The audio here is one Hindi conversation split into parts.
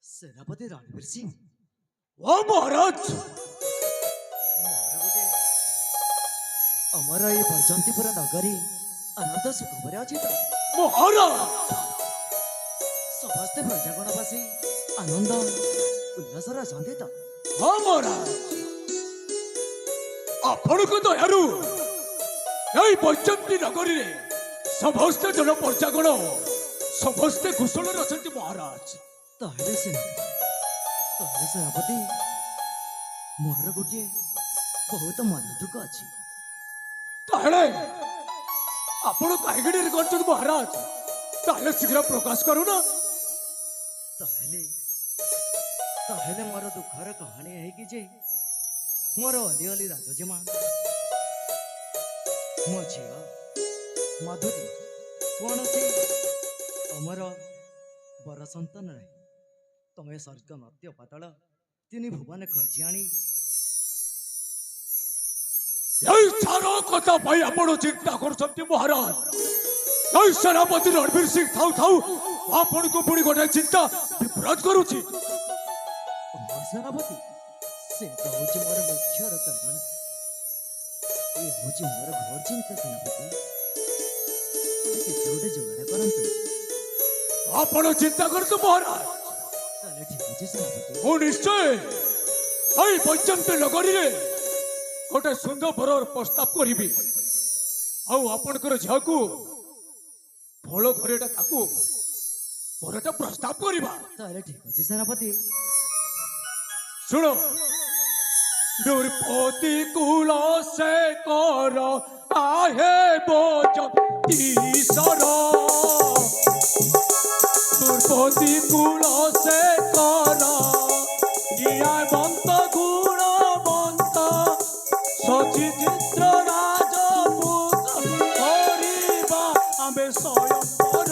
सेनापति रणवीर सिंह ओ महाराज मोर गोटे अमर ये बैजंतीपुर नगरी आनंद सुखभरे अच्छी तो महाराज समस्ते प्रजागणवासी आनंद उल्लास अछंती तो हाँ महाराज आपण को दयारु यही बैजंती नगरी रे समस्त जन प्रजागण समस्ते कुशल अछंती महाराज ताहले सेनापति मोर गोटे बहुत मन दुख अच्छी ताहले आपण काहीगडी करछन महाराज ताहले शीघ्र प्रकाश करू ना ताहले ताहले मोर दुखर कहानी है कि जे मोर अली अली राजजेमा मो झियो माधुरी कौन से अमर बर संतान रहे तमे स्वर्ग मर्त्य पाताल तीन भुवन खोजी आनी यही सारा कथा पाई आपण चिंता करछंती महाराज यही सेनापति रणवीर सिंह थाउ थाउ आपण को पुणी गोटे चिंता विभ्राट करूची सेनापति से तो होची मोर मुख्य कारण ये होची मोर घर चिंता सेनापति कि जोड़े जोड़े परंतु आपण चिंता करतो महाराज ताले ठीक अछि सेनापति ओ निश्चय यही बैजंती नगरी रे गोटे सुंदर बरर प्रस्ताव करिबी आउ आपणकर झिया को फल घरेटा ताकू बरटा प्रस्ताव करिबा ताले ठीक अछि सेनापति सुनो दुर्पति कुल से कर आहे बोज ईश्वर दुर्पति कुल से कर इया बंत गुणवंत सची चित्र राजपुत्र हरिबा आमे स्वयंवर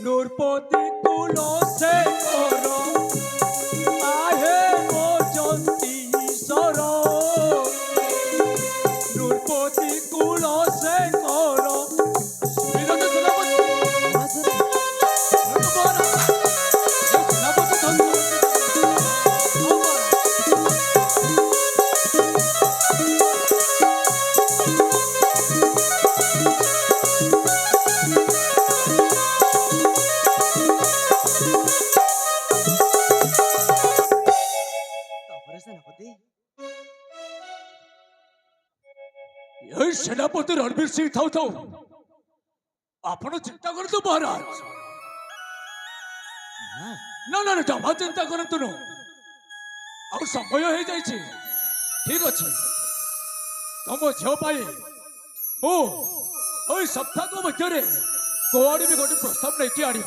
दुर्पति कुल से कर सेनापति रणवीर सिंह थाउ थाउ आपण चिंता करतो महाराज ना ना जमा चिंता करतु न आ समय हो जाए ठीक अच्छे तुम झील पाई मु सप्ताह मध्य कौड़ी भी गोटे प्रस्ताव नहीं आनी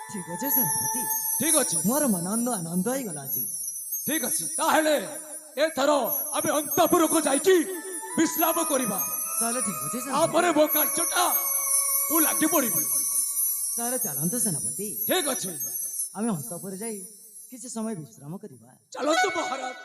ठीक अच्छे सेनापति ठीक अच्छे मोर मन आनंद हो गला जी ठीक अच्छे ताहले एथर आम अंतपुर को जाइकी विश्राम करवा ताले ठीक अच्छे तापर मो कार्यटा तू लगी पड़बी ताले चलंतु सेनापति ठीक अच्छे आमे अंतपुर जाई किसी समय विश्राम करवा चलंतु महाराज।